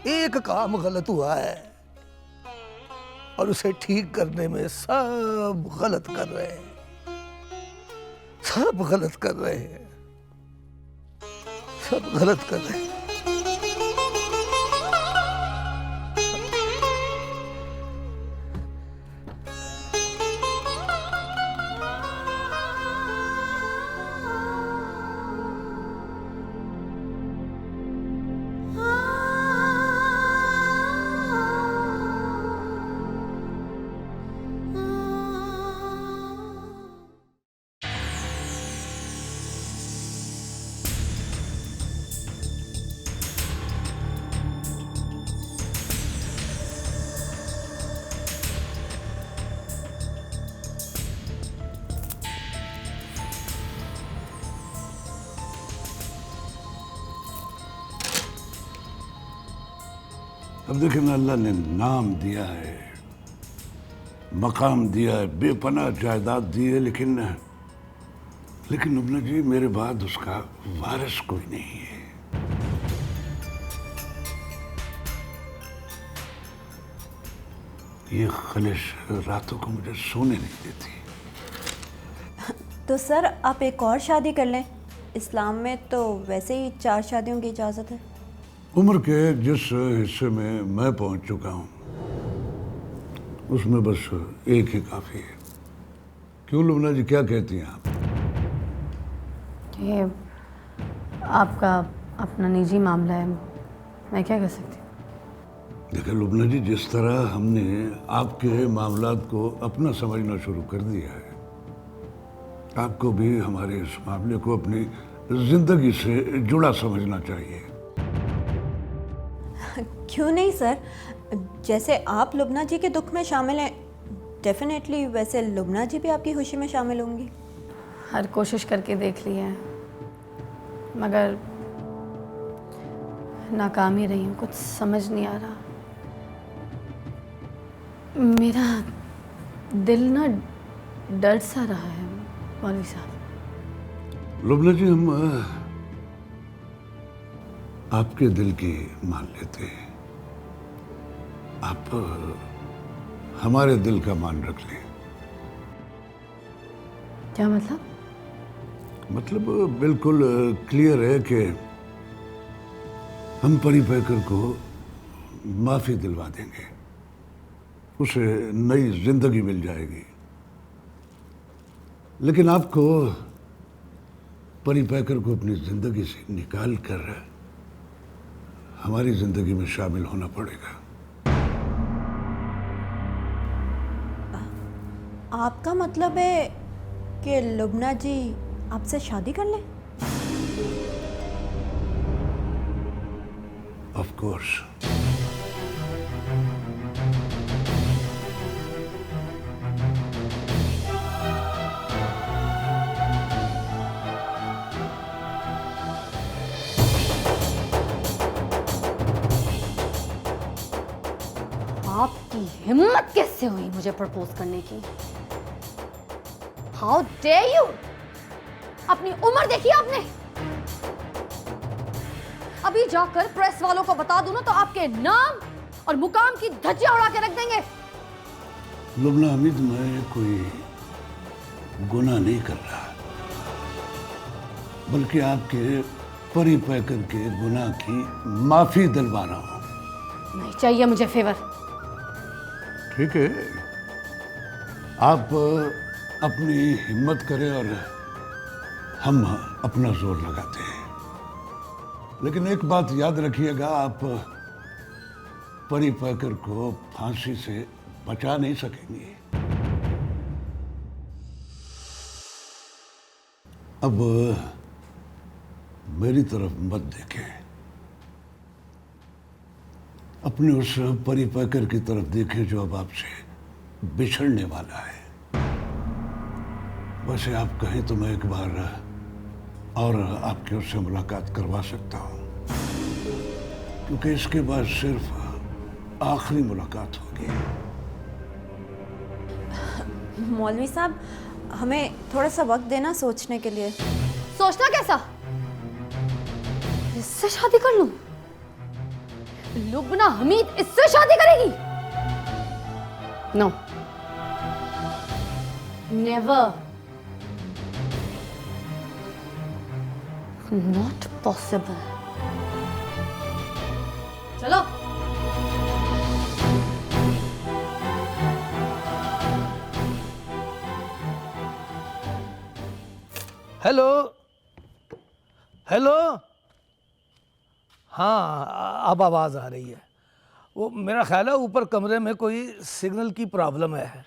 एक काम गलत हुआ है और उसे ठीक करने में सब गलत कर रहे हैं, सब गलत कर रहे हैं, सब गलत कर रहे हैं। अब देखिए ना, अल्लाह ने नाम दिया है, मकाम दिया है, बेपनाह जायदाद दी है, लेकिन लुबना जी मेरे बाद उसका वारिस कोई नहीं है। ये खलिश रातों को मुझे सोने नहीं देती। तो सर आप एक और शादी कर लें, इस्लाम में तो वैसे ही 4 शादियों की इजाज़त है। उम्र के जिस हिस्से में मैं पहुंच चुका हूं उसमें बस एक ही काफी है। क्यों लुबना जी, क्या कहती हैं आप? ये आपका अपना निजी मामला है, मैं क्या कर सकती हूँ? देखिए लुबना जी, जिस तरह हमने आपके मामलात को अपना समझना शुरू कर दिया है, आपको भी हमारे इस मामले को अपनी जिंदगी से जुड़ा समझना चाहिए। क्यों नहीं सर, जैसे आप लुबना जी के दुख में शामिल हैं, डेफिनेटली वैसे लुबना जी भी आपकी खुशी में शामिल होंगी। हर कोशिश करके देख ली है मगर नाकाम ही रही हूँ, कुछ समझ नहीं आ रहा। मेरा दिल ना डर सा रहा है मौलवी साहब। लुबना जी, हम आपके दिल की मान लेते हैं, आप हमारे दिल का मान रख लें। क्या मतलब? मतलब बिल्कुल क्लियर है कि हम परी पैकर को माफी दिलवा देंगे, उसे नई जिंदगी मिल जाएगी। लेकिन आपको परी पैकर को अपनी जिंदगी से निकाल कर हमारी जिंदगी में शामिल होना पड़ेगा। आपका मतलब है कि लुबना जी आपसे शादी कर लें? Of course. आपकी हिम्मत कैसे हुई मुझे प्रपोज करने की? How dare you! अपनी उम्र देखी आपने? अभी जाकर प्रेस वालों को बता दूं ना तो आपके नाम और मुकाम की धज्जियां उड़ा के रख देंगे। लुबना हमीद, मैं कोई गुनाह नहीं कर रहा, बल्कि आपके परी पैकर के गुनाह की माफी दिलवा रहा हूं। नहीं चाहिए मुझे फेवर। ठीक है, आप अपनी हिम्मत करें और हम अपना जोर लगाते हैं, लेकिन एक बात याद रखिएगा, आप परी पैकर को फांसी से बचा नहीं सकेंगे। अब मेरी तरफ मत देखें, अपने उस परी पैकर की तरफ देखें जो अब आपसे बिछड़ने वाला है। वैसे आप कहें तो मैं एक बार और आपके उससे मुलाकात करवा सकता हूं, क्योंकि इसके बाद सिर्फ आखिरी मुलाकात होगी। मौलवी साहब, हमें थोड़ा सा वक्त देना सोचने के लिए। सोचना कैसा? इससे शादी कर लूं? लुबना हमीद इससे शादी करेगी? No, never, not possible. चलो। हेलो हेलो, हाँ अब आवाज़ आ रही है। वो मेरा ख्याल है ऊपर कमरे में कोई सिग्नल की प्रॉब्लम है।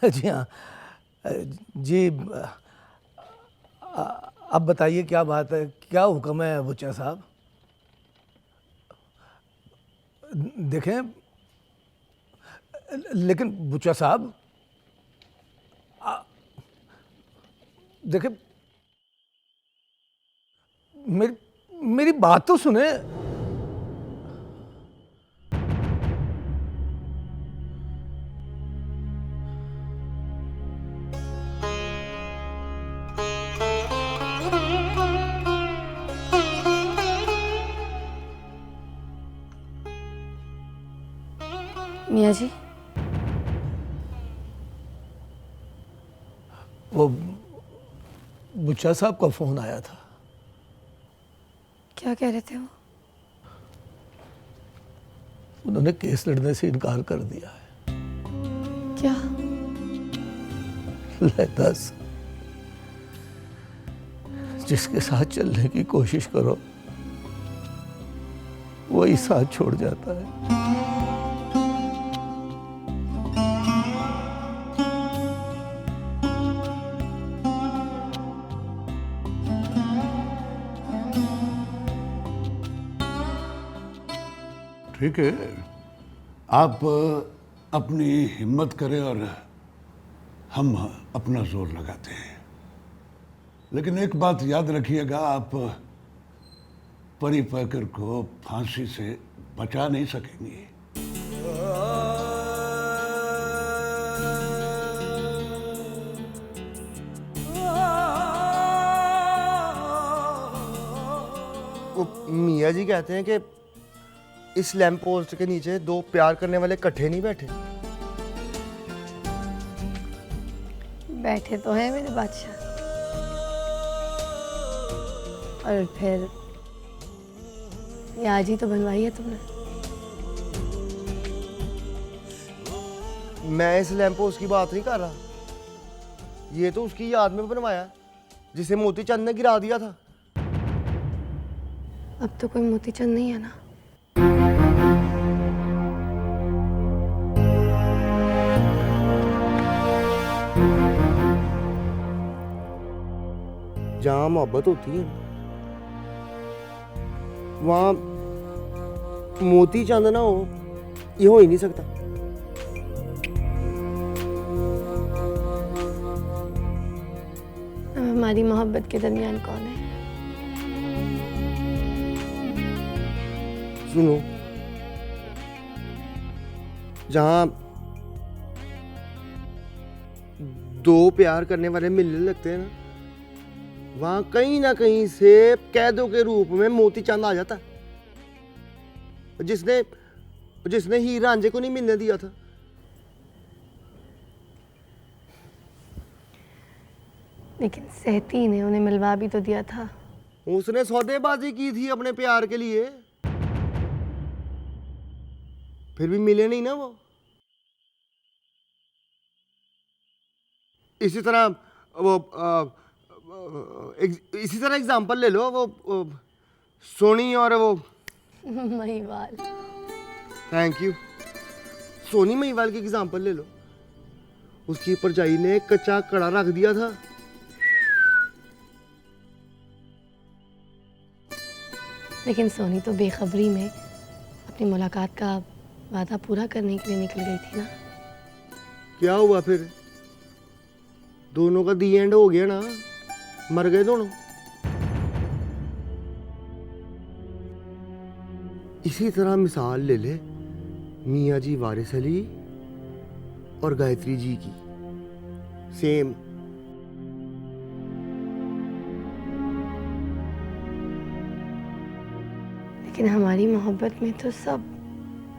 जी हाँ जी, अब बताइए क्या बात है, क्या हुक्म है बुच्चा साहब? देखें लेकिन बुच्चा साहब देखें, मेरी बात तो सुने। मियाँ जी, वो बुच्चा साहब का फ़ोन आया था। क्या कह रहे थे वो? उन्होंने केस लड़ने से इनकार कर दिया है। क्या? ले दस, जिसके साथ चलने की कोशिश करो वही साथ छोड़ जाता है। ठीक है, आप अपनी हिम्मत करें और हम अपना जोर लगाते हैं। लेकिन एक बात याद रखिएगा, आप परी पैकर को फांसी से बचा नहीं सकेंगे। वो मियाँ जी कहते हैं कि इस लैंप पोस्ट के नीचे दो प्यार करने वाले इकट्ठे नहीं बैठे। बैठे तो हैं मेरे बादशाह। और फिर ये आज ही तो बनवाई है तुमने। मैं इस लैंप पोस्ट की बात नहीं कर रहा, ये तो उसकी याद में बनवाया जिसे मोती चंद ने गिरा दिया था। अब तो कोई मोतीचंद नहीं है ना। जहां मोहब्बत होती है वहां मोती चंद ना हो, ये हो ही नहीं सकता। अब हमारी मोहब्बत के दरमियान कौन है? सुनो, जहां दो प्यार करने वाले मिलने लगते हैं ना, वहां कहीं ना कहीं से कैदों के रूप में मोती चंद आ जाता है, जिसने हीर रांझे को नहीं मिलने दिया था। लेकिन सहती ने उन्हें मिलवा भी तो दिया था। उसने सौदेबाजी की थी अपने प्यार के लिए, फिर भी मिले नहीं ना वो। इसी तरह एग्जांपल ले लो, वो सोनी और वो महिवाल। थैंक यू, सोनी महिवाल की एग्जांपल ले लो। उसकी परजाई ने कच्चा कड़ा रख दिया था। लेकिन सोनी तो बेखबरी में अपनी मुलाकात का वादा पूरा करने के लिए निकल गई थी ना। क्या हुआ फिर? दोनों का दी एंड हो गया ना, मर गए दोनों। इसी तरह मिसाल ले ले मियाँ जी वारिस अली और गायत्री जी की, सेम। लेकिन हमारी मोहब्बत में तो सब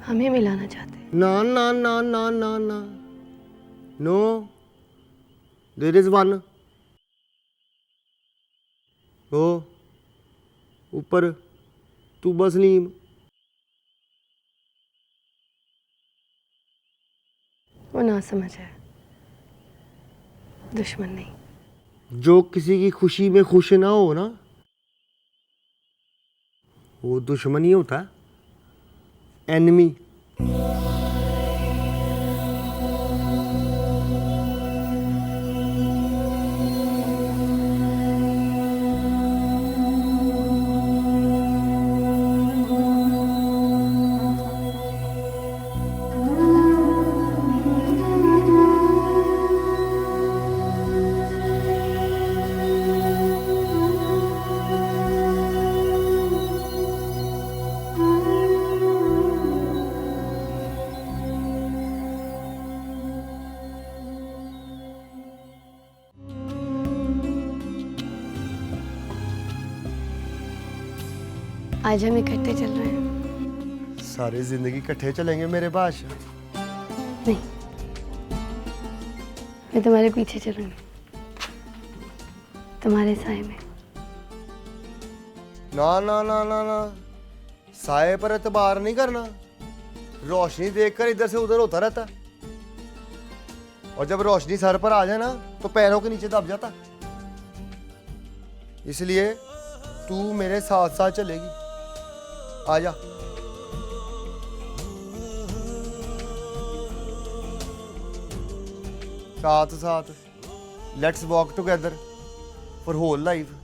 हमें मिलाना चाहते हैं। ना ना ना ना ना ना, नो, देयर इज वन। ओ ऊपर तू बसनीम। वो ना समझ है, दुश्मन नहीं। जो किसी की खुशी में खुश ना हो ना, वो दुश्मन ही होता है, एनिमी। आज हम इकट्ठे चल रहे हैं। सारी जिंदगी इकट्ठे चलेंगे मेरे बादशाह। नहीं, मैं तुम्हारे पीछे चलूंगी, तुम्हारे साए में। ना ना ना ना ना, साए पर एतबार नहीं करना। रोशनी देखकर इधर से उधर होता रहता, और जब रोशनी सर पर आ जाए ना तो पैरों के नीचे दब जाता। इसलिए तू मेरे साथ साथ चलेगी। आजा। साथ साथ, let's walk together for whole life.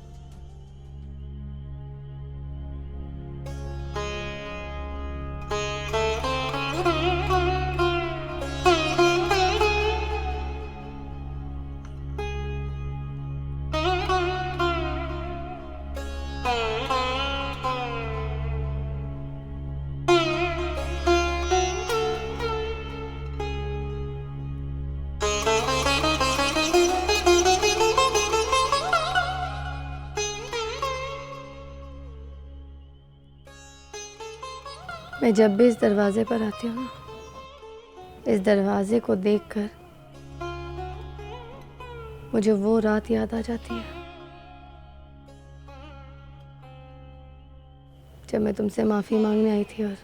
मैं जब भी इस दरवाजे पर आती हूँ ना, इस दरवाजे को देखकर मुझे वो रात याद आ जाती है जब मैं तुमसे माफी मांगने आई थी और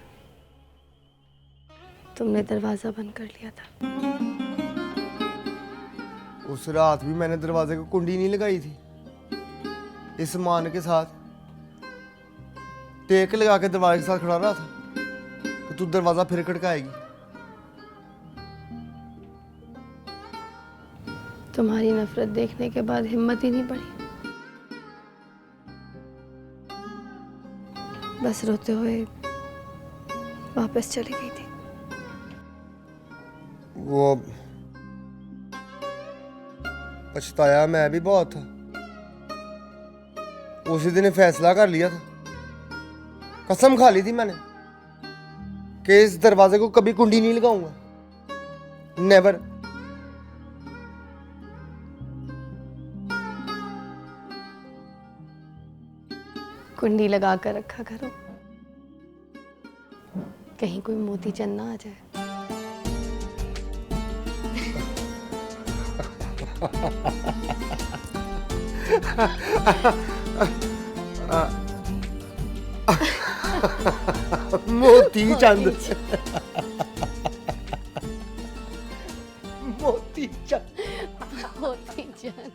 तुमने दरवाजा बंद कर लिया था। उस रात भी मैंने दरवाजे को कुंडी नहीं लगाई थी, इस मान के साथ टेक लगा के दरवाजे के साथ खड़ा रहा था कि तू दरवाजा फिर खड़काएगी। तुम्हारी नफरत देखने के बाद हिम्मत ही नहीं पड़ी, बस रोते हुए वापस चली गई थी। वो पछताया मैं भी बहुत था। उसी दिन फैसला कर लिया था, कसम खा ली थी मैंने कि इस दरवाजे को कभी कुंडी नहीं लगाऊंगा, नेवर। कुंडी लगा कर रखा करो, कहीं कोई मोती चंद ना आ जाए। मोती चंद। मोती चंद। मोती चंद।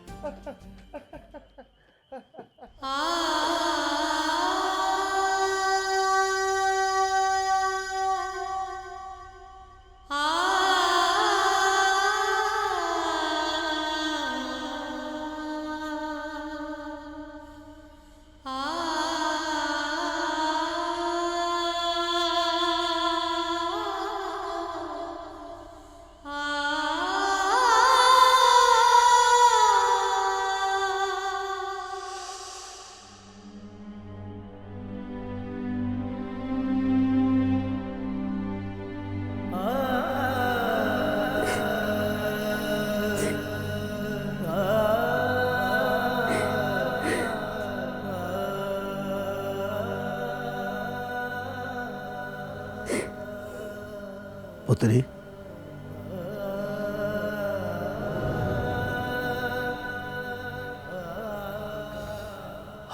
पुत्री,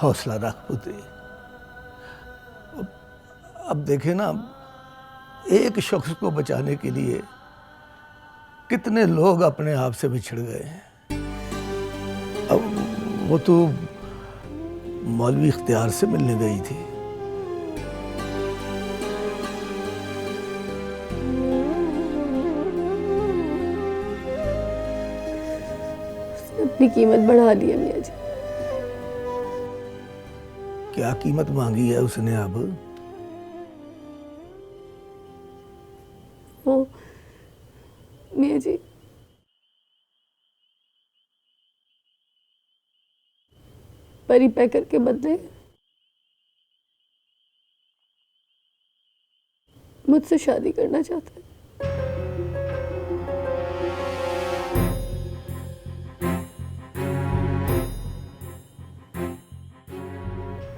हौसला रख पुत्री। अब देखे ना, एक शख्स को बचाने के लिए कितने लोग अपने आप से बिछड़ गए हैं। अब वो तो मौलवी इख्तियार से मिलने गई थी। उसने अपनी कीमत बढ़ा दी है मियाँ जी। क्या कीमत मांगी है उसने अब? वो मियाँ जी, परी पैकर के बदले मुझसे शादी करना चाहता है।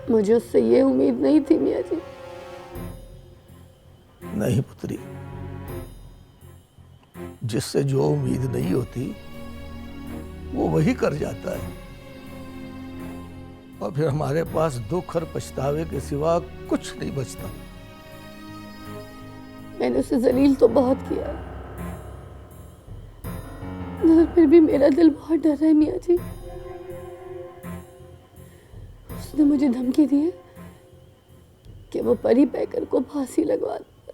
मुझे उससे ये उम्मीद नहीं थी मियाँ जी। नहीं पुत्री, जिससे जो उम्मीद नहीं होती वो वही कर जाता है, और फिर हमारे पास दुख और पछतावे के सिवा कुछ नहीं बचता। मैंने उसे जलील तो बहुत किया है, मगर फिर भी मेरा दिल बहुत डर रहा है मियाँ जी। उसने मुझे धमकी दी है कि वो परी पैकर को फांसी लगवा देगा।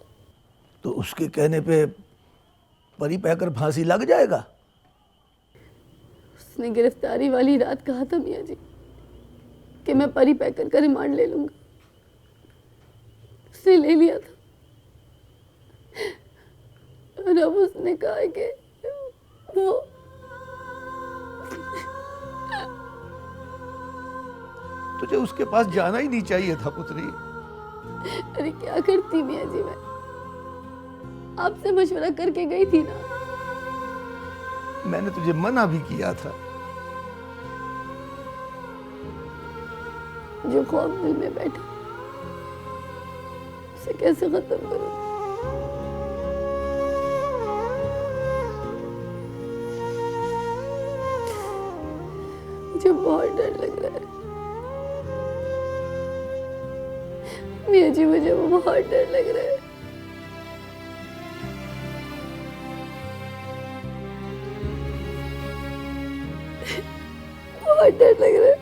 तो उसके कहने पे परी पैकर फांसी लग जाएगा? उसने गिरफ्तारी वाली रात कहा था मियाँ जी कि मैं परी पैकर का रिमांड ले लूंगा। उसने ले लिया था, और अब उसने कहा है कि वो तुझे उसके पास जाना ही नहीं चाहिए था पुत्री। अरे क्या करती मियाँ जी, मैं आपसे मशवरा करके गई थी ना। मैंने तुझे मना भी किया था। जो ख्वाब दिल में बैठा उसे कैसे खत्म करूं? मुझे बहुत डर लग रहा है मियाँ जी, मुझे बहुत डर लग रहा है। बहुत डर लग रहा है।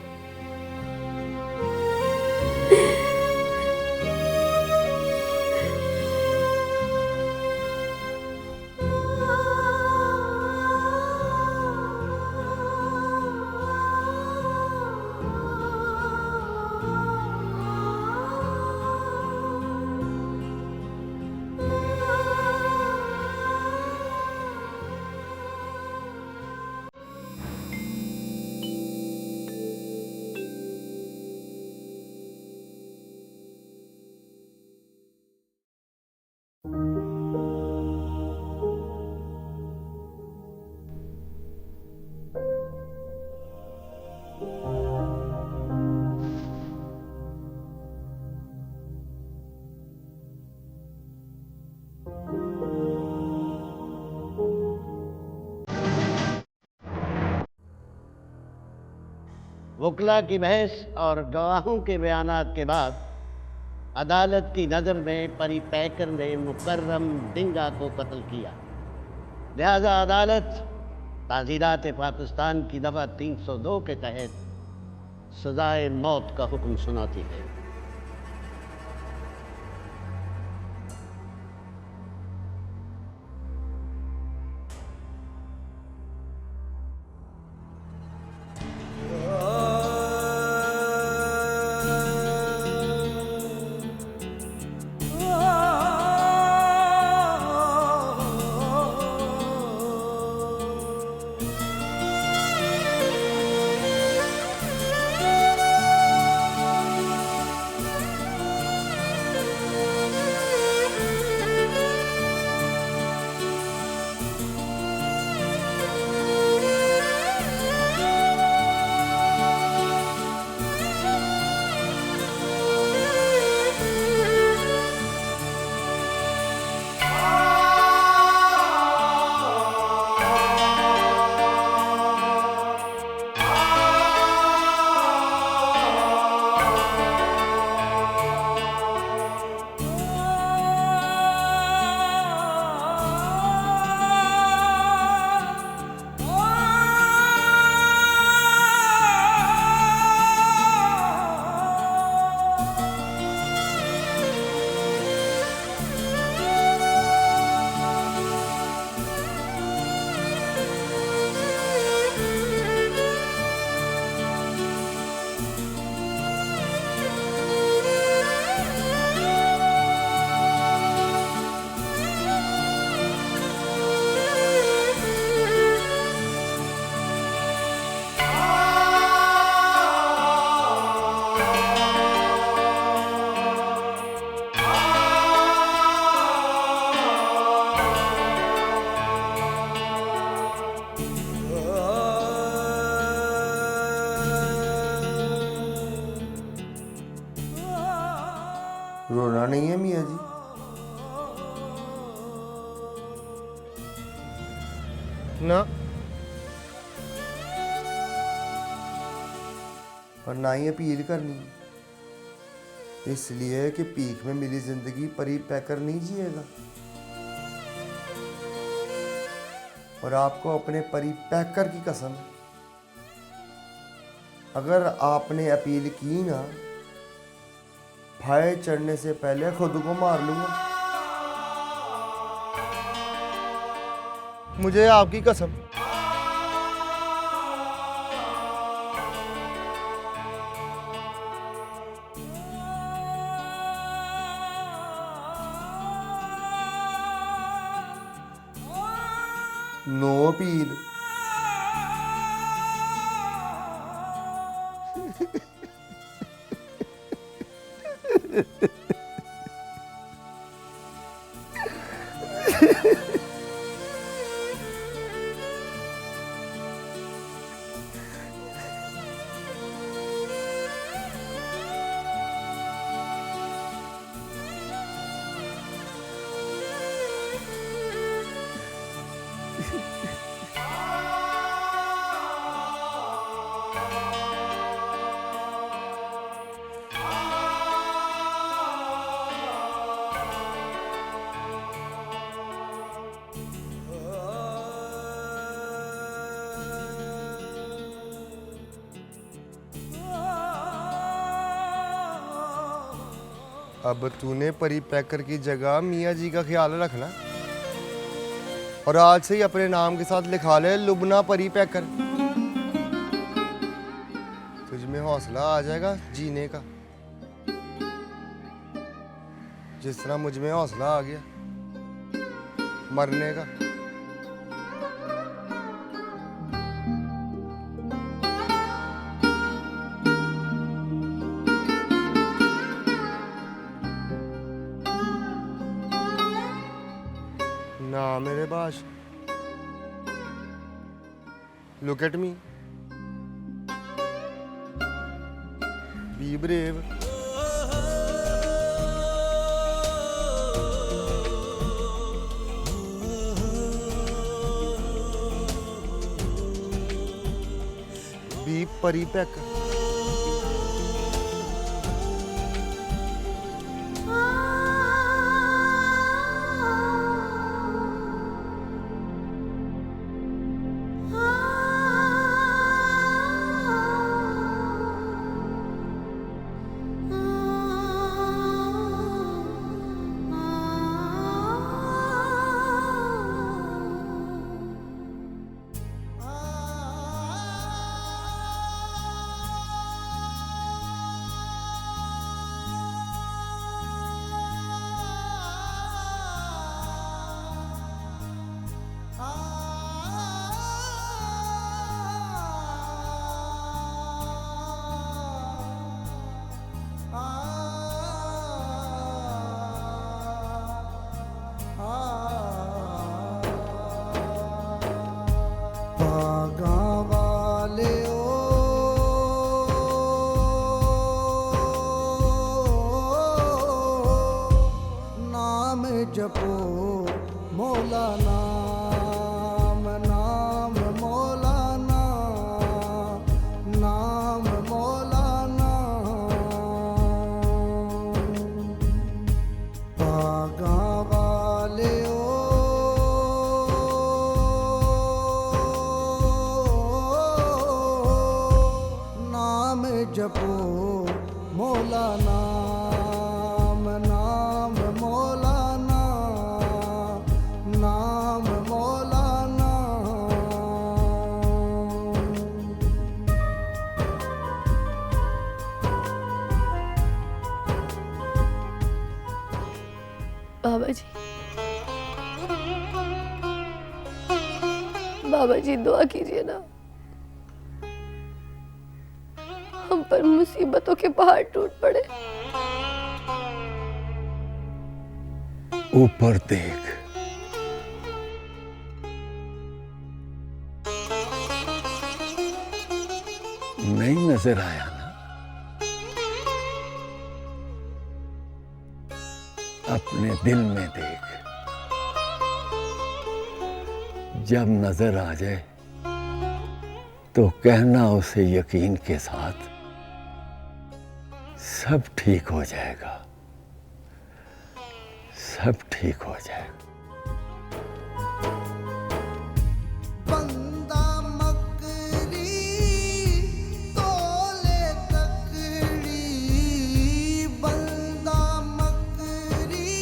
वकला की बहस और गवाहों के बयानात के बाद अदालत की नज़र में परी पैकर ने मुकर्रम डिंगा को कत्ल किया। लिहाजा अदालत ताज़ीरात पाकिस्तान की दफ़ा 302 के तहत सज़ाए मौत का हुक्म सुनाती है। रोना नहीं है मियाँ जी, ना, और ना ही अपील करनी, इसलिए कि पीक में मिली जिंदगी परी पैकर नहीं जिएगा, और आपको अपने परी पैकर की कसम है, अगर आपने अपील की ना, फायर चढ़ने से पहले खुद को मार लूंगा, मुझे आपकी कसम। No appeal. अब तूने परी पैकर की जगह मियाँ जी का ख्याल रखना, और आज से ही अपने नाम के साथ लिखा ले लुबना परी पैकर। तुझ में हौसला आ जाएगा जीने का, जिस तरह मुझ में हौसला आ गया मरने का। ना मेरे बाश, look at me, be brave. Be pari पैकर। जपो मौला नाम, नाम मौला नाम, नाम मौला नाम। भागा वाले ओ नाम जपो मौला नाम, नाम मौला नाम मौला नाम। बाबा जी दुआ कीजिए ना, हम पर मुसीबतों के पहाड़ टूट पड़े। ऊपर देख, नहीं नजर आया ना? अपने दिल में देख, जब नजर आ जाए तो कहना उसे यकीन के साथ, सब ठीक हो जाएगा, सब ठीक हो जाएगा। बंदा मकरी तोले तकड़ी, बंदा मकरी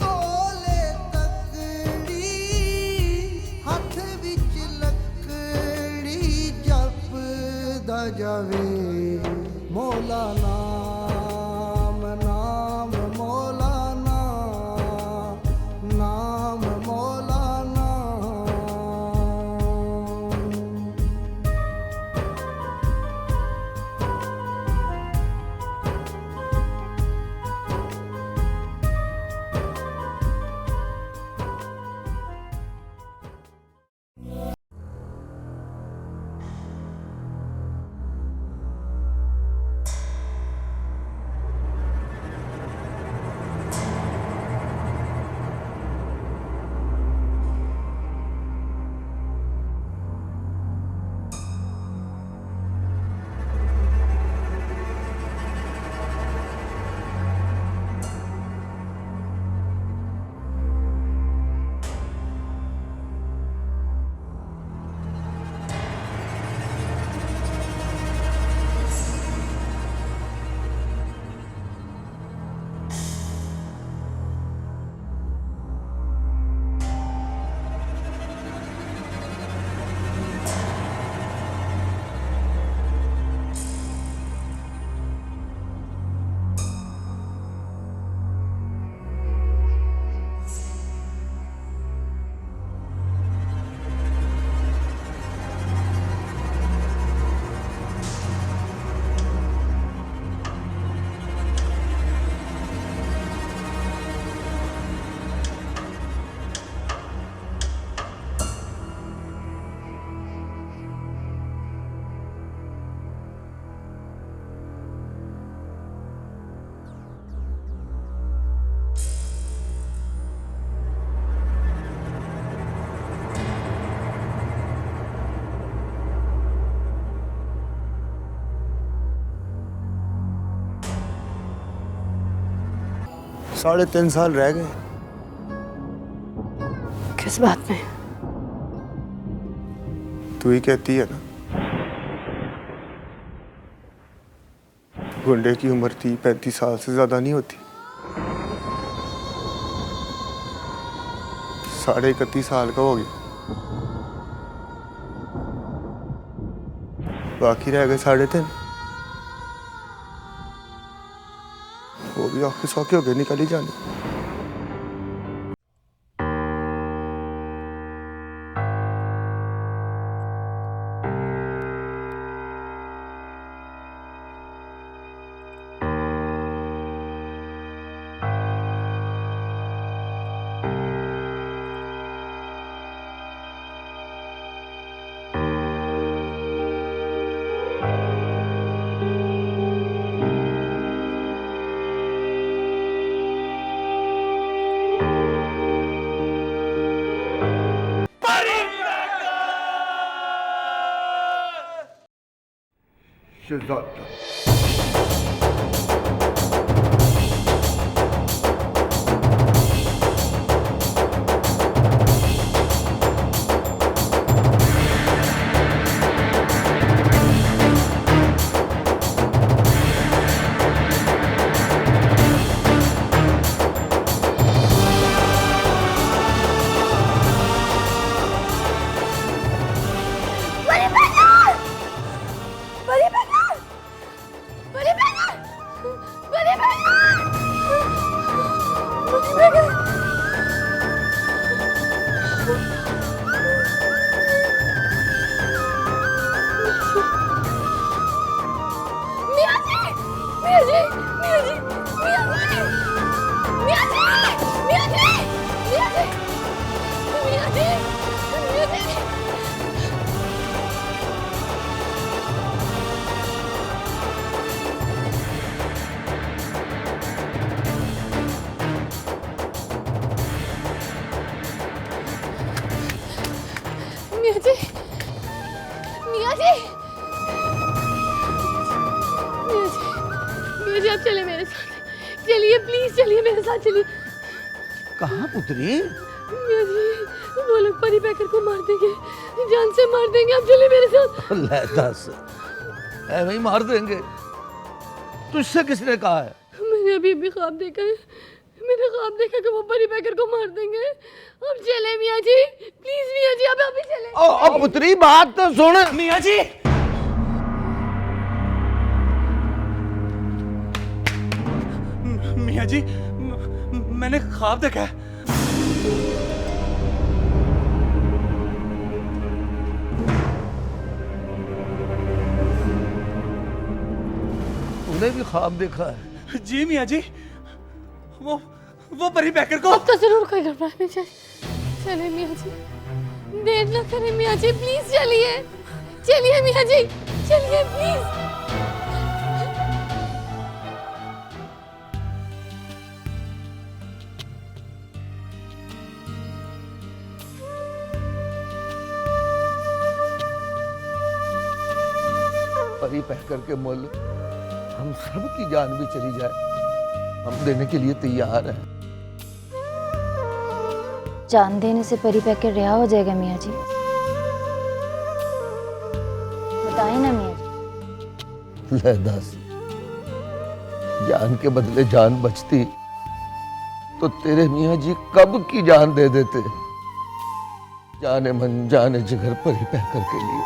तोले तकड़ी, हथ विच लकड़ी जपदा जावे मौला नाम, नाम मौला नाम, नाम मौला नाम। साढ़े 3 साल रह गए। किस बात में? तू ही कहती है ना, गुंडे की उम्र 30-35 साल से ज्यादा नहीं होती। 31.5 साल का हो गया, बाकी रह गए 3.5। वो भी औखे सौखे हो गए, निकल ही जाने। शहजादा जी आप चलिए मेरे साथ, चलिए प्लीज चलिए मेरे साथ चलिए। कहाँ पुत्री? मियाँ जी वो लोग परी पैकर को मार देंगे, जान से मार देंगे, आप चलिए मेरे साथ। ले दस, ऐਵੇਂ ही मार देंगे? तुझसे किसने कहा है? मैंने अभी ख्वाब देखा है, मैंने ख्वाब देखा कि वो परी पैकर को मार देंगे। अब चले मियाँ जी, प्लीज मियाँ जी आप अभी चले। ओ पुत्री बात तो सुन। मियाँ जी मियाँ जी मैंने ख्वाब देखा है। तूने भी ख्वाब देखा है? जी मियाँ जी वो परी पैकर को। अब तो जरूर कोई घबरा नहीं चाहिए। चलिए मियाँ जी, देर ना करें मियाँ जी, प्लीज चलिए, चलिए मियाँ जी, चलिए प्लीज। परी पैकर के मुल हम सब की जान भी चली जाए, हम देने के लिए तैयार हैं। जान देने से परी पैकर रिहा हो जाएगा मियाँ जी? बताइए ना मियाँ जी। ले दस, जान के बदले जान बचती तो तेरे मियाँ जी कब की जान दे देते। जाने मन जाने जिगर परी पैकर के लिए।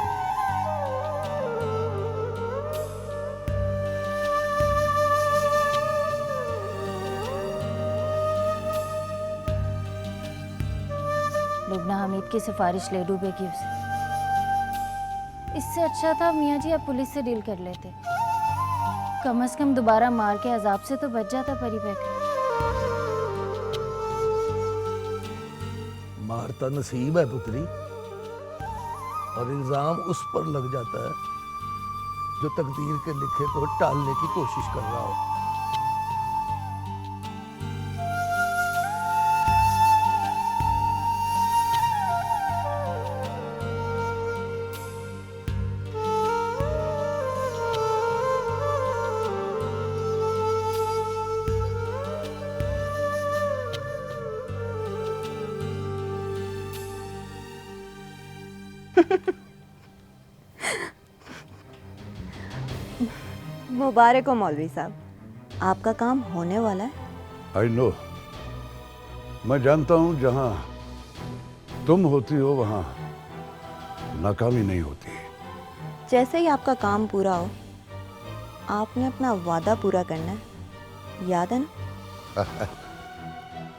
लुबना हमीद की सिफारिश ले डूबेगी उसे। इससे अच्छा था मियाँ जी आप पुलिस से डील कर लेते, कम से कम दोबारा मार के अजाब से तो बच जाता परी पैकर। मारता नसीब है पुत्री, और इल्जाम उस पर लग जाता है जो तकदीर के लिखे को टालने की कोशिश कर रहा हो। मुबारक हो मौलवी साहब, आपका काम होने वाला है। आई नो, मैं जानता हूं जहां तुम होती हो वहां नाकामी नहीं होती। जैसे ही आपका काम पूरा हो, आपने अपना वादा पूरा करना है, याद है ना?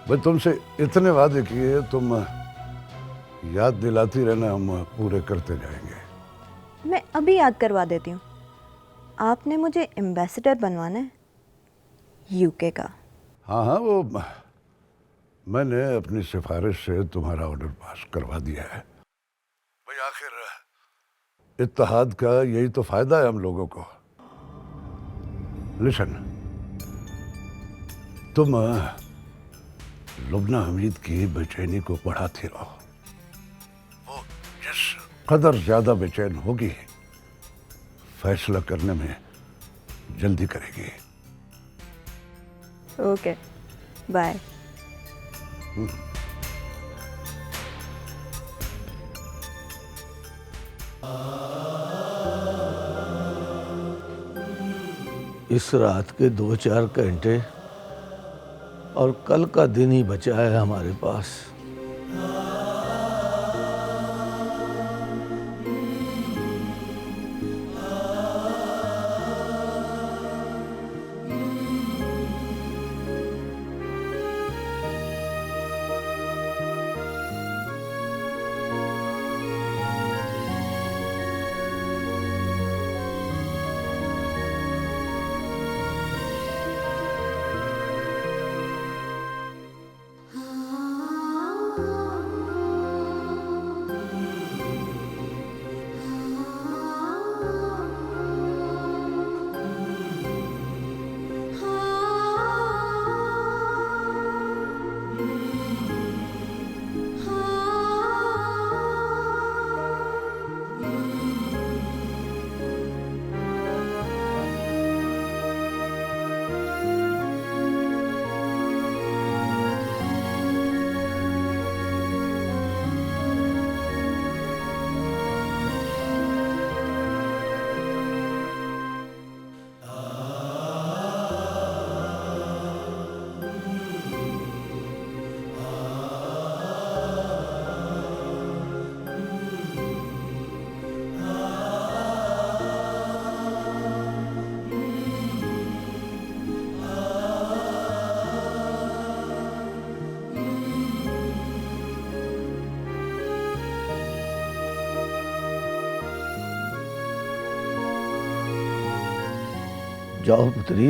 मैं तुमसे इतने वादे किए, तुम याद दिलाती रहना, हम पूरे करते जाएंगे। मैं अभी याद करवा देती हूँ। आपने मुझे एम्बेसडर बनवाना है यूके का। हाँ हाँ, वो मैंने अपनी सिफारिश से तुम्हारा ऑर्डर पास करवा दिया है। भाई आखिर इत्तेहाद का यही तो फायदा है हम लोगों को। लिसन, तुम लुबना हमीद की बेचैनी को बढ़ाती रहो। वो जिस कदर ज्यादा बेचैन होगी, फैसला करने में जल्दी करेगी। Okay, bye. इस रात के 2-4 घंटे और कल का दिन ही बचा है हमारे पास। जाओ पुत्री,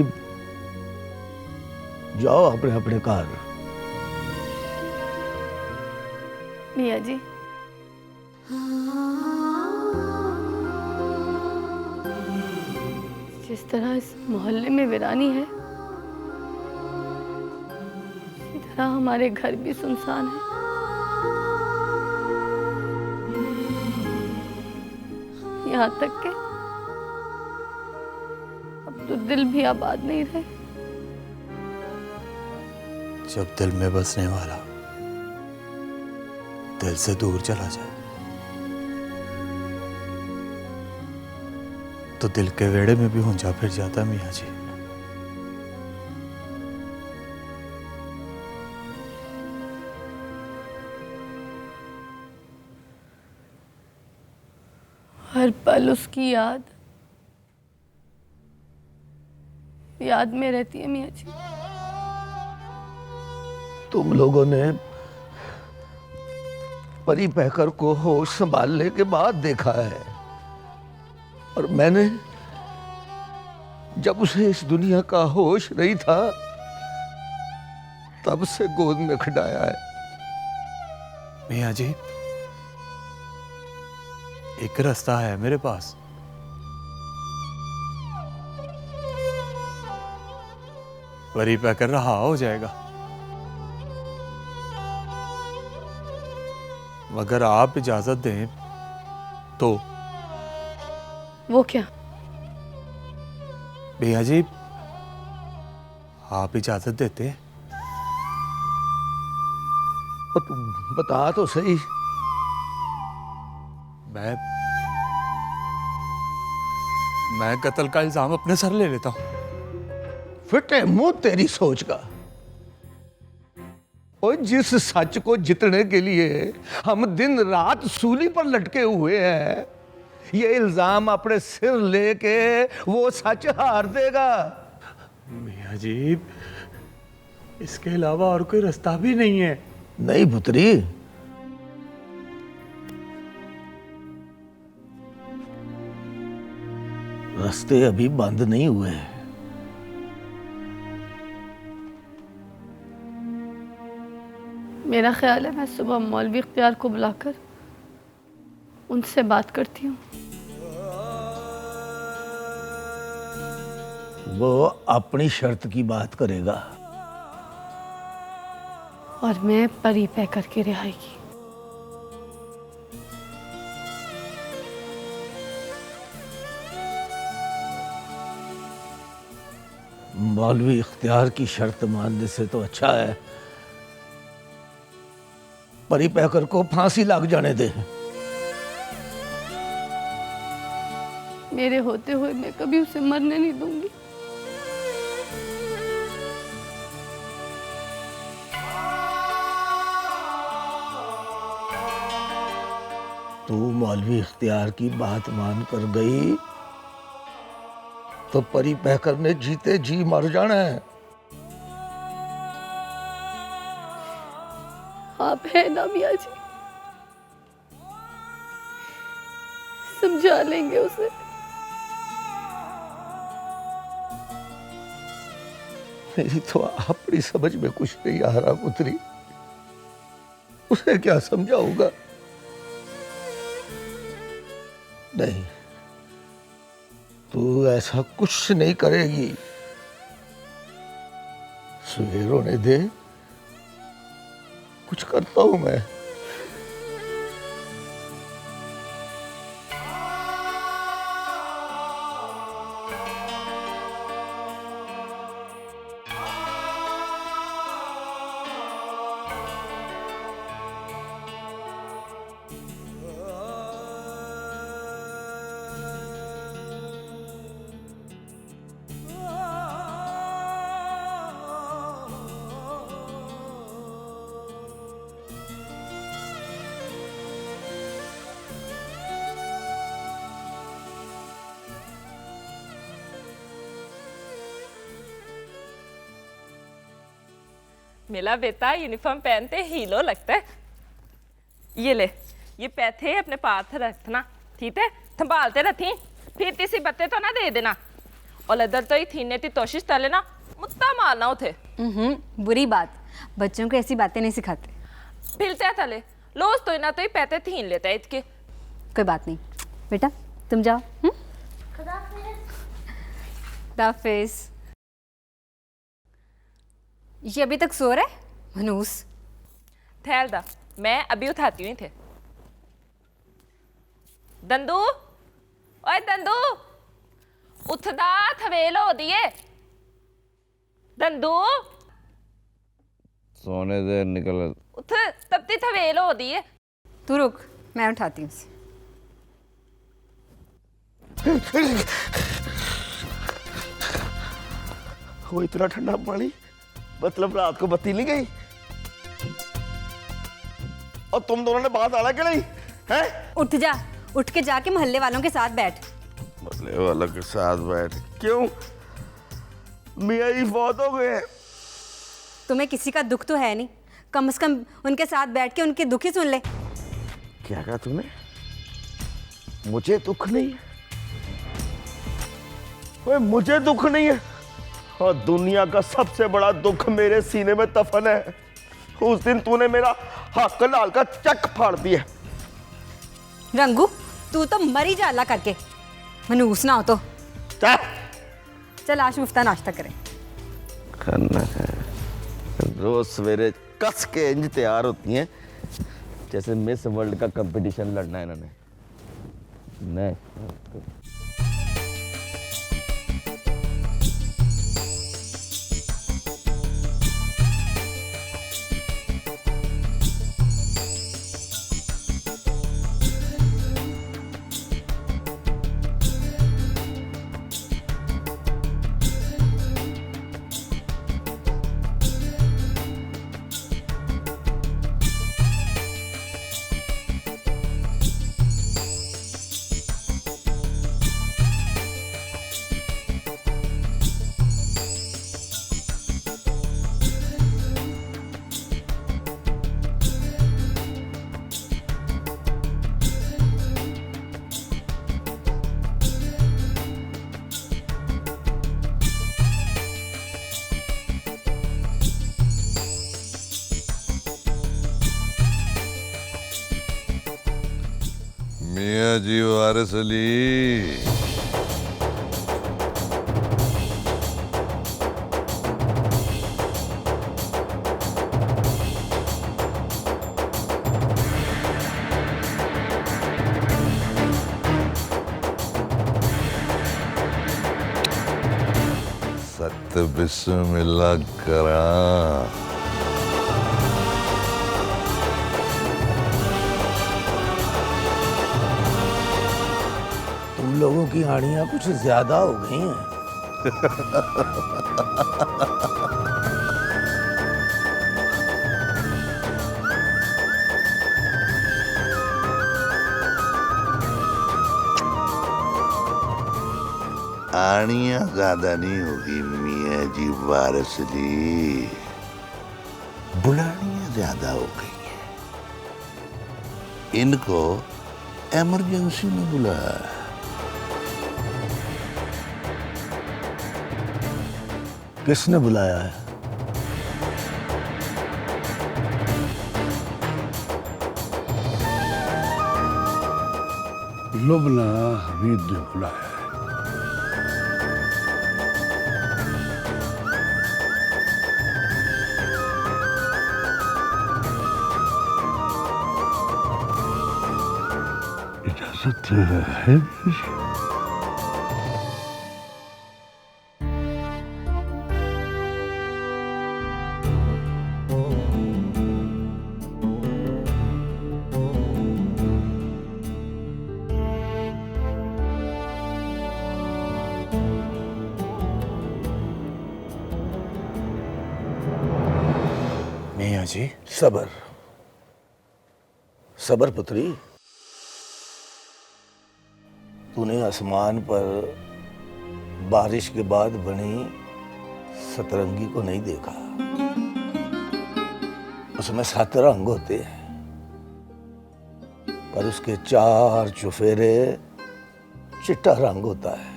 जाओ अपने अपने घर। मियाँ जी, जिस तरह इस मोहल्ले में वीरानी है, इसी तरह हमारे घर भी सुनसान है। यहाँ तक के अब तो दिल भी आबाद नहीं रहे। जब दिल में बसने वाला दिल से दूर चला जाए तो दिल के वेड़े में भी हुंजा फिर जाता मियाँ जी। हर पल उसकी याद में रहती है मियाँ जी। तुम लोगों ने परी पैकर को होश संभालने के बाद देखा है, और मैंने जब उसे इस दुनिया का होश नहीं था तब से गोद में खिलाया है। मियाँ जी, एक रास्ता है मेरे पास। परी पैकर रहा हो जाएगा, मगर आप इजाजत दें तो। वो क्या? भैया जी, आप इजाजत देते? और तुम बता तो सही। मैं कत्ल का इल्जाम अपने सर ले लेता हूं। फिटे मुंह तेरी सोच का। और जिस सच को जितने के लिए हम दिन रात सूली पर लटके हुए हैं, ये इल्जाम अपने सिर लेके वो सच हार देगा। मियाँ जी, इसके अलावा और कोई रास्ता भी नहीं है। नहीं पुत्री, रास्ते अभी बंद नहीं हुए। मेरा ख्याल है मैं सुबह मौलवी इख्तियार को बुलाकर उनसे बात करती हूँ। वो अपनी शर्त की बात करेगा और मैं परी पैकर की रिहाई की। मौलवी इख्तियार की शर्त मानने से तो अच्छा है परी पैकर को फांसी लग जाने दे। मेरे होते हुए मैं कभी उसे मरने नहीं दूंगी। तू मौलवी इख्तियार की बात मान कर गई तो परी पैकर ने जीते जी मर जाना है। आप है ना मियाँ जी, समझा लेंगे उसे। मेरी तो अपनी समझ में कुछ नहीं आ रहा पुत्री, उसे क्या समझाऊंगा। नहीं, तू ऐसा कुछ नहीं करेगी। सवेर होने दे, कुछ करता हूं मैं। मेरा बेटा यूनिफॉर्म पहनते हीरो लगता है। ये ले, ये पैसे अपने पास रखना, ठीक है? संभालते रखी, फिर किसी बच्चे तो ना दे देना। और इधर तो ही थीने ती कोशिश तले ना मुत्ता मारना उठे। बुरी बात, बच्चों को ऐसी बातें नहीं सिखाते। फिलते तले लोस तो ना तो ही पैते थीन लेता है इसके। कोई बात नहीं बेटा, तुम जाओ। खुदाफिज। ये अभी तक सो रहा है मनूस? ठहर दा, मैं अभी उठाती हुई थे। दंदू, ओए दंदू, उठदा थवेल हो दिए। दंदू सोने दे निकल। उठ, तब ती थवेल हो दिए। तू रुक, मैं उठाती हूँ उसे। वो इतना ठंडा पानी, मतलब रात को बत्ती नहीं गई? और तुम दोनों ने बात आना कि नहीं है? उठ जा, उठ के जाके मोहल्ले वालों के साथ बैठ। मोहल्ले वालों के साथ बैठ? क्यों? मियाँ जी बहुत हो गए। तुम्हें किसी का दुख तो है नहीं, कम से कम उनके साथ बैठ के उनके दुख ही सुन ले। क्या कहा तूने? मुझे दुख नहीं है? ओए मुझे दुख नहीं है? और दुनिया का सबसे बड़ा दुख मेरे सीने में दफन है। उस दिन तूने मेरा हक लाल का चक फाड़ दिया। रंगू, तू तो मरी जा अल्लाह करके, मनूस ना हो तो। चल आज मुफ्ता नाश्ता करें। खाना है रोज सवेरे कस के इंज तैयार होती हैं जैसे मिस वर्ल्ड का कंपटीशन लड़ना है इन्होंने। नहीं मियाँ जी वारिस अली। सत बिस्मिल्लाह करा। लोगों की आड़ियां कुछ ज्यादा हो गई हैं। आड़ियां ज्यादा नहीं होगी मियाँ जी वारिस अली, बुलानियां ज्यादा हो गई हैं। इनको इमरजेंसी में बुलाया। किसने बुलाया है? लुबना हमीद ने बुलाया है। इजाजत है? मियाँ जी सबर, सबर पुत्री। तूने आसमान पर बारिश के बाद बनी सतरंगी को नहीं देखा। उसमें 7 रंग होते हैं, पर उसके 4 चुफेरे चिट्टा रंग होता है।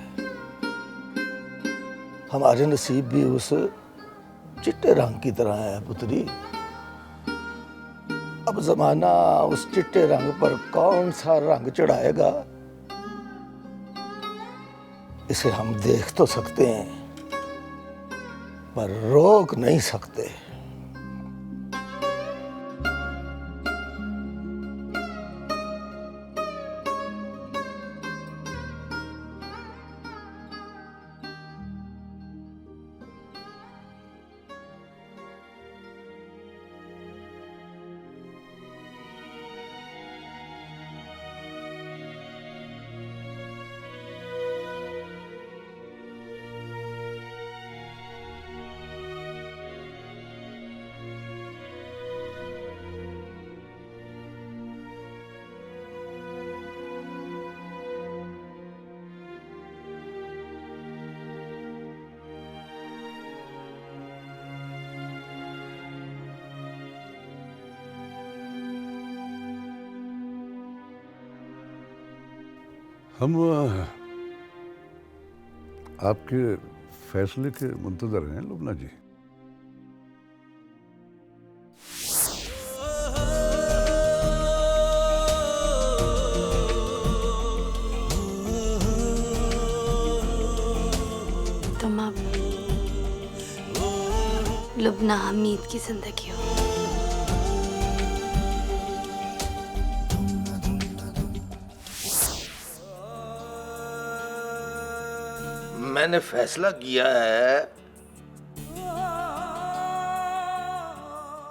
हमारे नसीब भी उस चिट्टे रंग की तरह है पुत्री। अब जमाना उस चिट्टे रंग पर कौन सा रंग चढ़ाएगा, इसे हम देख तो सकते हैं पर रोक नहीं सकते। हम आपके फैसले के मुंतजर हैं लुबना जी। तुम अब लुबना हमीद की जिंदगी हो। मैंने फैसला किया है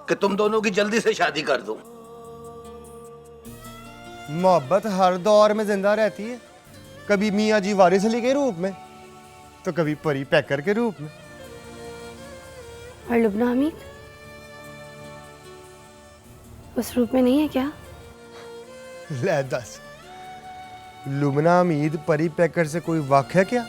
कि तुम दोनों की जल्दी से शादी कर दूं। मोहब्बत हर दौर में जिंदा रहती है, कभी मियाँ जी वारिस अली के रूप में तो कभी परी पैकर के रूप में। और लुबना हमीद उस रूप में नहीं है क्या? ले दस, लुबना हमीद परी पैकर से कोई वाक़ है क्या?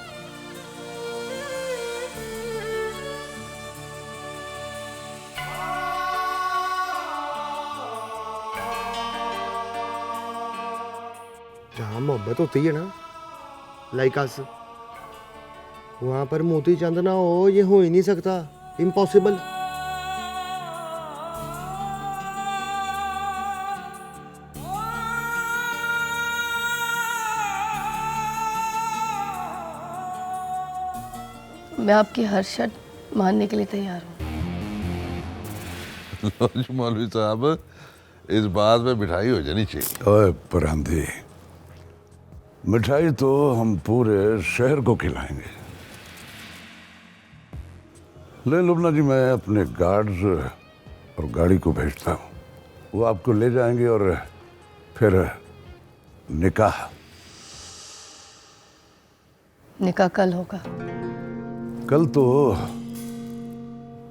जहाँ मोहब्बत होती है ना लाइक अस, वहां पर मोती चंद ना हो, ये हो ही नहीं सकता, इम्पॉसिबल। मैं आपकी हर शर्त मानने के लिए तैयार हूँ। मौलवी साहब, इस बात में मिठाई हो जानी चाहिए। ओए परांधी, मिठाई तो हम पूरे शहर को खिलाएंगे। ले लुबना जी, मैं अपने गार्ड्स और गाड़ी को भेजता हूँ, वो आपको ले जाएंगे और फिर निकाह। निकाह कल होगा? कल तो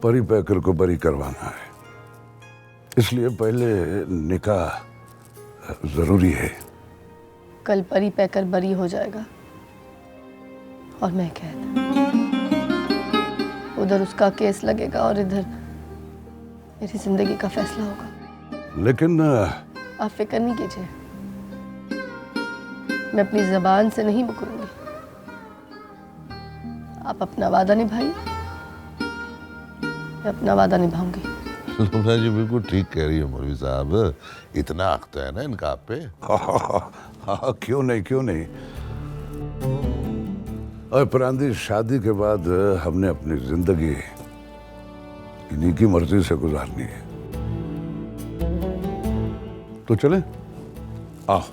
परी पैकर को बरी करवाना है, इसलिए पहले निकाह जरूरी है। कल परी पैकर बरी हो जाएगा और मैं कैद। उधर उसका केस लगेगा और इधर मेरी जिंदगी का फैसला होगा। लेकिन आप फिक्र नहीं कीजिए, मैं अपनी जबान से नहीं मुकरूंगी। आप अपना वादा निभाइए, मैं अपना वादा निभाऊंगी। लुबना जी बिल्कुल ठीक कह रही है मौलवी साहब, इतना हक तो है ना इनका आप पे। हाँ, क्यों नहीं, क्यों नहीं। और परांधी, शादी के बाद हमने अपनी जिंदगी इन्हीं की मर्जी से गुजारनी है। तो चले, आओ।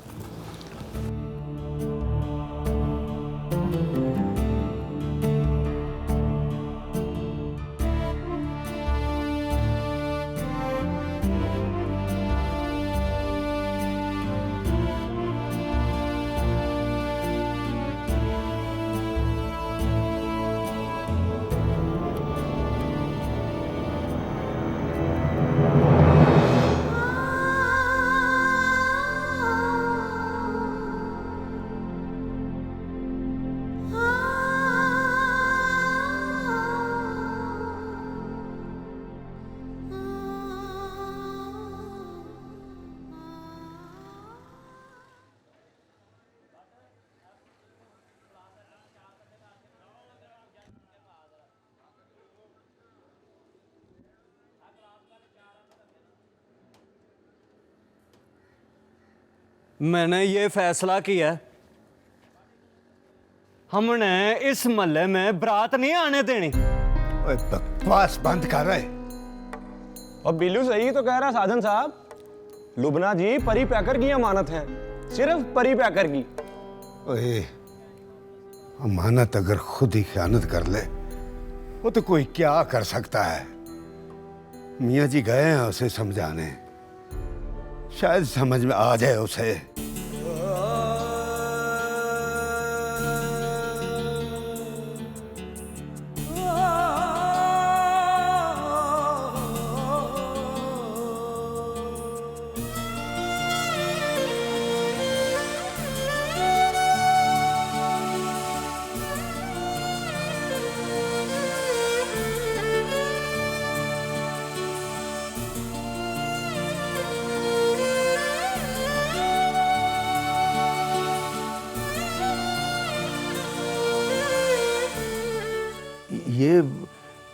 मैंने ये फैसला किया, हमने इस महल्ले में बारात नहीं आने देनी। ओए बकवास बंद कर रहे। और बिल्लू सही तो कह रहा साधन साहब, लुबना जी परी पैकर की अमानत है, सिर्फ परी पैकर की। ओए अमानत अगर खुद ही ख्यानत कर ले वो तो कोई क्या कर सकता है। मियाँ जी गए हैं उसे समझाने, शायद समझ में आ जाए उसे।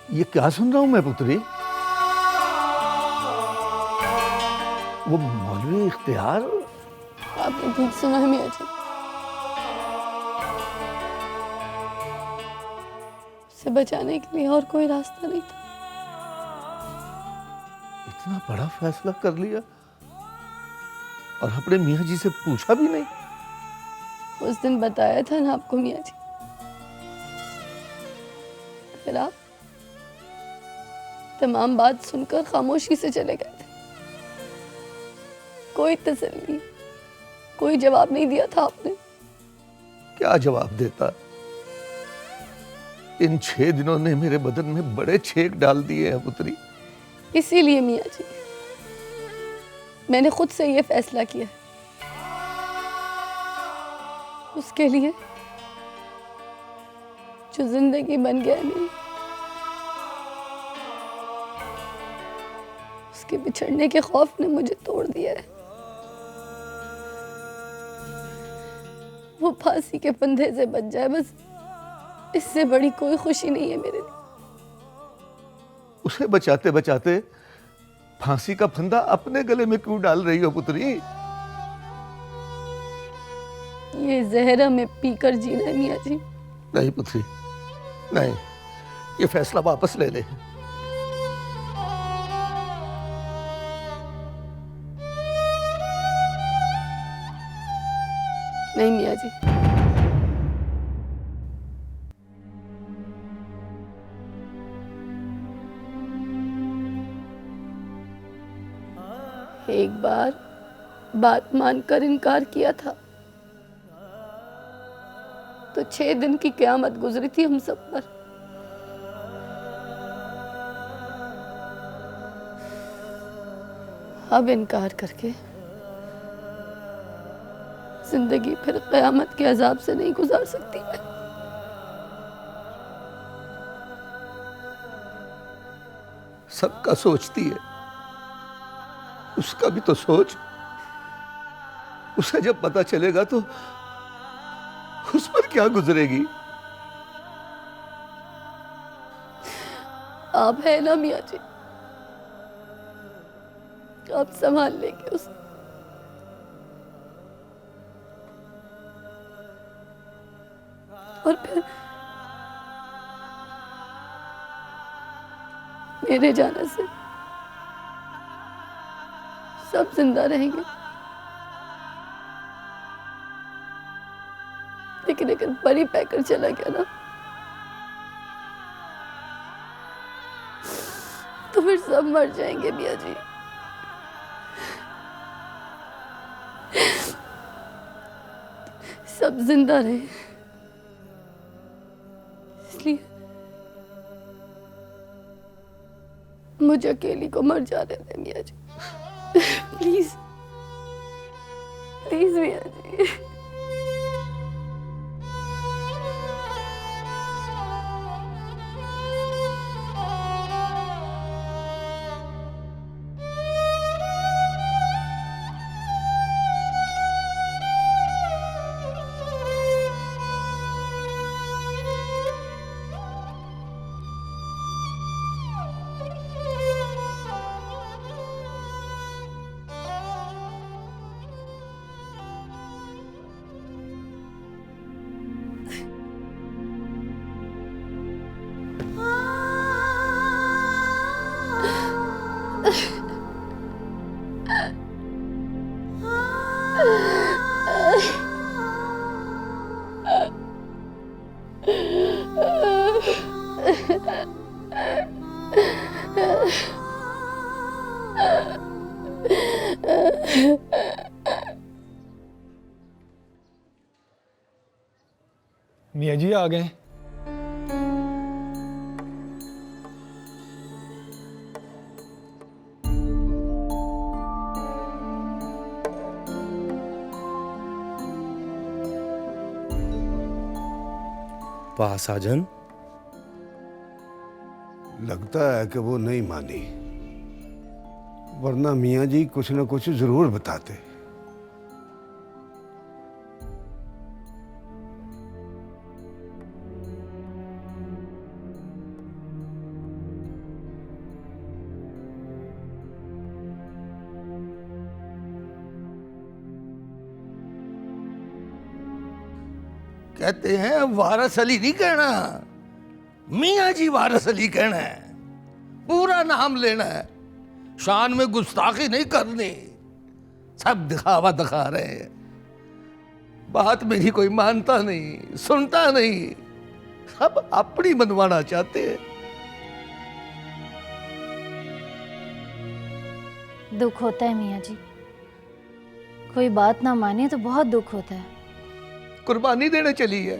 ये क्या सुन रहा हूं मैं पुत्री? वो मौलवी इख्तियार? आपने ठीक सुना है मियाँ जी। उसे बचाने के लिए और कोई रास्ता नहीं था। इतना बड़ा फैसला कर लिया और अपने मियाँ जी से पूछा भी नहीं? उस दिन बताया था ना आपको मियाँ जी, फिर आप तमाम बात सुनकर खामोशी से चले गए थे। कोई तसल्ली, कोई जवाब नहीं दिया था आपने। क्या जवाब देता? इन 6 दिनों ने मेरे बदन में बड़े छेद डाल दिए हैं पुत्री। इसीलिए मियाँ जी मैंने खुद से ये फैसला किया, उसके लिए जो जिंदगी बन गया नहीं, उसके बिछड़ने के खौफ ने मुझे तोड़ दिया है। वो फांसी के फंदे से बच जाए, बस इससे बड़ी कोई खुशी नहीं है मेरे लिए। उसे बचाते बचाते फांसी का फंदा अपने गले में क्यों डाल रही हो पुत्री? ये जहर में पीकर जीना है मियाँ जी। नहीं पुत्री, नहीं, ये फैसला वापस ले ले। नहीं मियाँ जी, एक बार बात मानकर इनकार किया था तो 6 दिन की क़यामत गुजरी थी हम सब पर। अब इनकार करके जिंदगी फिर क़यामत के अजाब से नहीं गुजार सकती मैं। सबका सोचती है, उसका भी तो सोच। उसे जब पता चलेगा तो उस पर क्या गुजरेगी? आप है ना मियाँ जी, आप संभाल लेंगे उसे। और फिर मेरे जाने से सब जिंदा रहेंगे, लेकिन परी पैकर चला गया ना तो फिर सब मर जाएंगे मियाँ जी। सब जिंदा रहे, इसलिए मुझे अकेली को मर जाने दे मियाँ जी। प्लीज प्लीज मियाँ जी। मियाँ जी आ गए। वाह साजन, लगता है कि वो नहीं मानी, वरना मियाँ जी कुछ न कुछ जरूर बताते। कहते हैं वारस अली नहीं कहना, मियाँ जी वारस अली कहना है, पूरा नाम लेना है, शान में गुस्ताखी नहीं करनी। सब दिखावा दिखा रहे हैं, बात मेरी कोई मानता नहीं, सुनता नहीं, सब अपनी मनवाना चाहते हैं। दुख होता है मियाँ जी, कोई बात ना माने तो बहुत दुख होता है। कुर्बानी देने चली है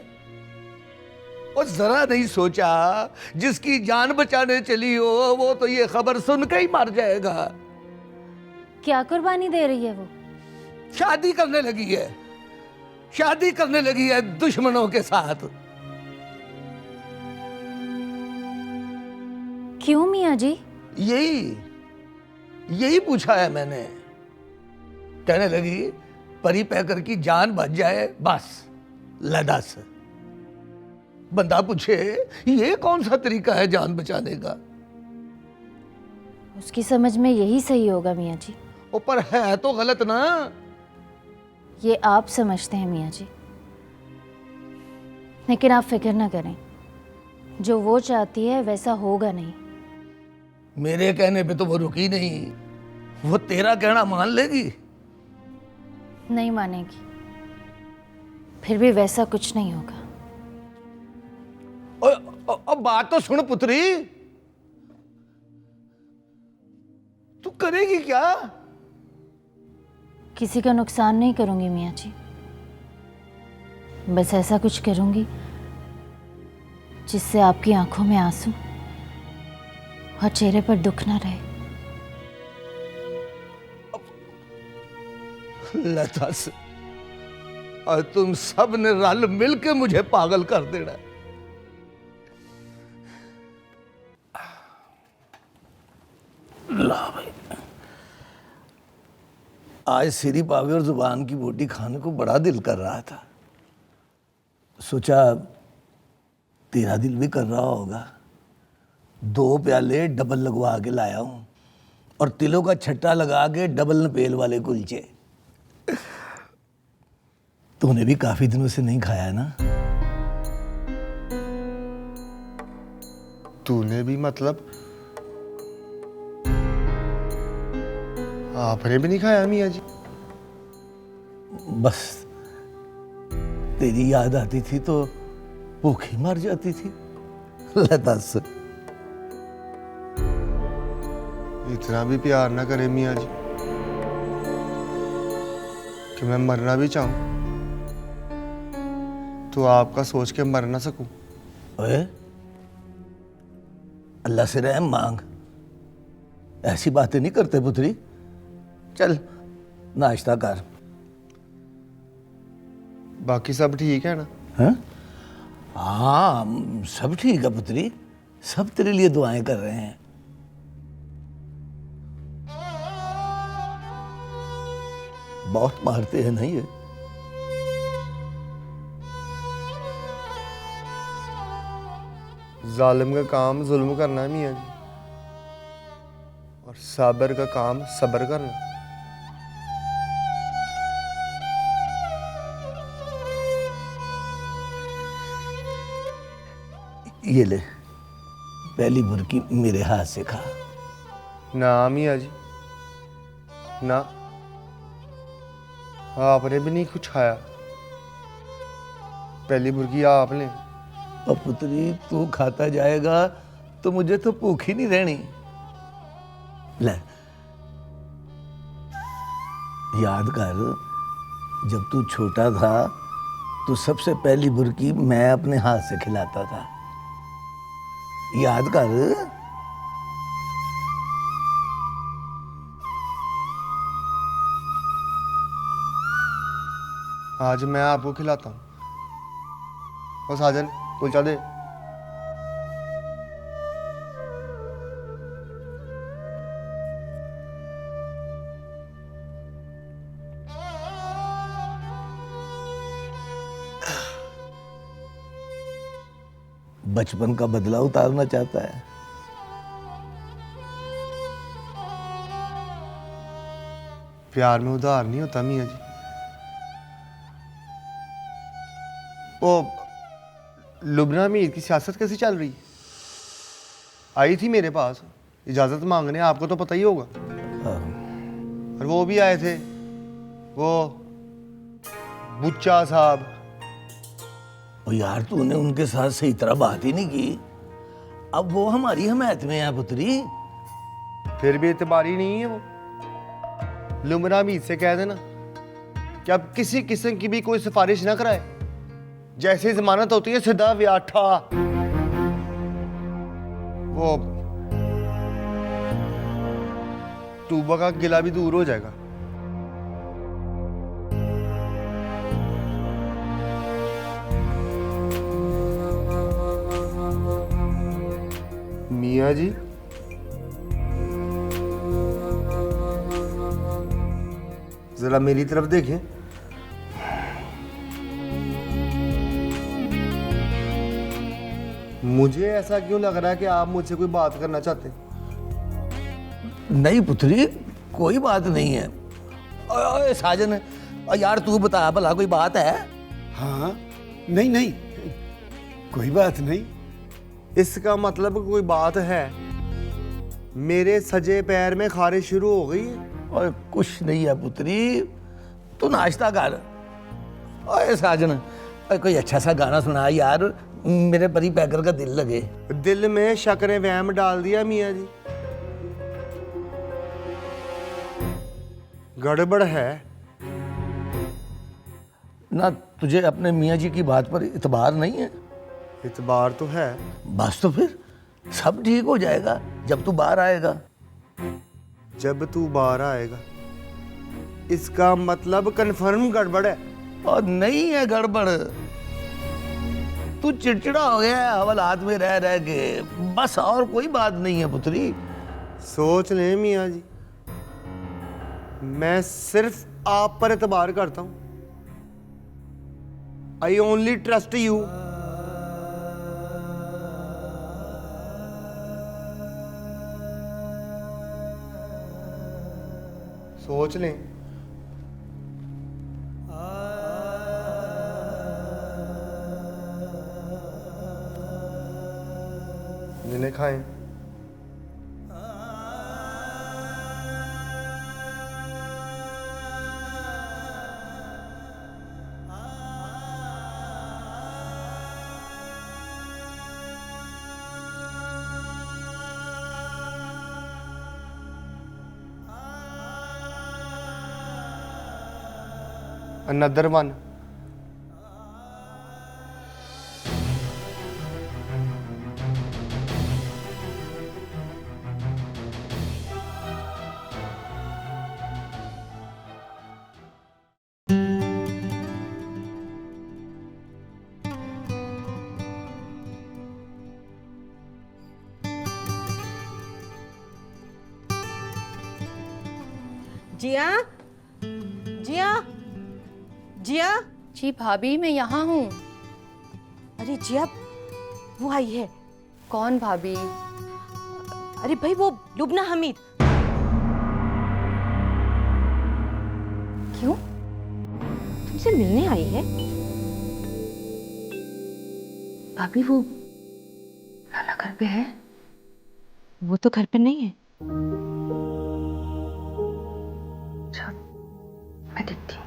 और जरा नहीं सोचा जिसकी जान बचाने चली हो वो तो ये खबर सुन के ही मर जाएगा। क्या कुर्बानी दे रही है वो? शादी करने लगी है, शादी करने लगी है दुश्मनों के साथ। क्यों मियाँ जी? यही पूछा है मैंने। कहने लगी परी पैकर की जान बच जाए बस लदा से। बंदा पूछे ये कौन सा तरीका है जान बचाने का? उसकी समझ में यही सही होगा मियाँ जी। ऊपर है तो गलत ना। ये आप समझते हैं मियाँ जी, लेकिन आप फिक्र ना करें, जो वो चाहती है वैसा होगा नहीं। मेरे कहने पे तो वो रुकी नहीं, वो तेरा कहना मान लेगी? नहीं मानेगी, फिर भी वैसा कुछ नहीं होगा। अब बात तो सुन पुत्री, तू करेगी क्या? किसी का नुकसान नहीं करूंगी मियाँ जी, बस ऐसा कुछ करूंगी जिससे आपकी आंखों में आंसू और चेहरे पर दुख ना रहे। लता से और तुम सब ने रल मिल के मुझे पागल कर देना। ला भाई, आज सिरी पावे और जुबान की बोटी खाने को बड़ा दिल कर रहा था, सोचा तेरा दिल भी कर रहा होगा। 2 प्याले डबल लगवा के लाया हूं और तिलों का छट्टा लगा के डबल नपेल वाले कुलचे। तूने भी काफी दिनों से नहीं खाया ना? तूने भी मतलब आपने भी नहीं खाया मियाँ जी? बस तेरी याद आती थी तो भूखी मर जाती थी। लता से इतना भी प्यार ना करे मियाँ जी कि मैं मरना भी चाहूं तो आपका सोच के मर ना सकूं। ओए, अल्लाह से रहम मांग, ऐसी बातें नहीं करते पुत्री। चल नाश्ता कर। बाकी सब ठीक है ना? हाँ हाँ, सब ठीक है पुत्री, सब तेरे लिए दुआएं कर रहे हैं। बहुत मारते हैं नहीं ये? जालिम का काम जुल्म करना है मियाँ जी, और साबर का काम सब्र करना। ये ले, पहली बुरकी मेरे हाथ से खा। ना मियाँ जी ना, आपने भी नहीं कुछ खाया। पहली बुर्की आपने, और पुत्री तू खाता जाएगा तो मुझे तो भूख ही नहीं रहनी। ले याद कर, जब तू छोटा था तो सबसे पहली बुर्की मैं अपने हाथ से खिलाता था। याद कर। आज मैं आपको खिलाता हूँ। और साजन कुलचा दे। बचपन का बदला उतारना चाहता है। प्यार में उधार नहीं होता मियाँ जी। वो लुबना मीर की सियासत कैसी चल रही है? आई थी मेरे पास इजाजत मांगने, आपको तो पता ही होगा। और वो भी आए थे, वो बुच्चा साहब। और यार तूने उनके साथ सही तरह बात ही नहीं की। अब वो हमारी हमायत में है पुत्री। फिर भी एतबारी नहीं है वो। लुमना मीर से कह देना कि अब किसी किस्म की भी कोई सिफारिश ना कराए। जैसे जमानत होती है सीधा व्याठा। वो टूबा का गिला भी दूर हो जाएगा। मियाँ जी, जरा मेरी तरफ देखें। मुझे ऐसा क्यों लग रहा है कि आप मुझसे कोई बात करना चाहते हैं? नहीं पुत्री, कोई बात नहीं है। ओए साजन, यार तू बता भला कोई बात है? हाँ, नहीं नहीं, कोई बात नहीं। इसका मतलब कोई बात है। मेरे सजे पैर में खारिश शुरू हो गई है। और कुछ नहीं है पुत्री, तू नाश्ता कर। ओए साजन, कोई अच्छा सा गाना सुना यार, मेरे परी पैकर का दिल लगे। दिल में शक ने वहम डाल दिया मियाँ जी। गड़बड़ है ना। तुझे अपने मियाँ जी की बात पर इतबार नहीं है? इतबार तो है। बस तो फिर सब ठीक हो जाएगा जब तू बाहर आएगा। जब तू बाहर आएगा, इसका मतलब कंफर्म गड़बड़ है। और नहीं है गड़बड़, तू चिड़चिड़ा हो गया है हवालात में रह रह के, बस और कोई बात नहीं है पुत्री। सोच ले मियाँ जी, मैं सिर्फ आप पर एतबार करता हूं। I only trust you. सोच लें। जिन्हें खाएं। Another one. जिया, जिया, जिया। जी भाभी, मैं यहाँ हूँ। अरे जिया, वो आई है। कौन भाभी? अरे भाई वो लुबना हमीद। क्यों? तुमसे मिलने आई है? भाभी वो लाला घर पे है? वो तो घर पे नहीं है। मैं देखती हूँ।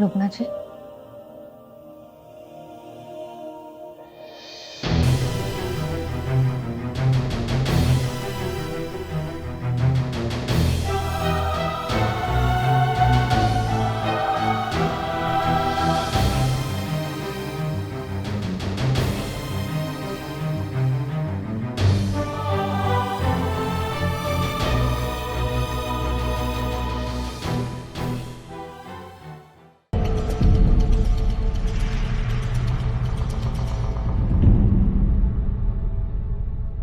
लुबना जी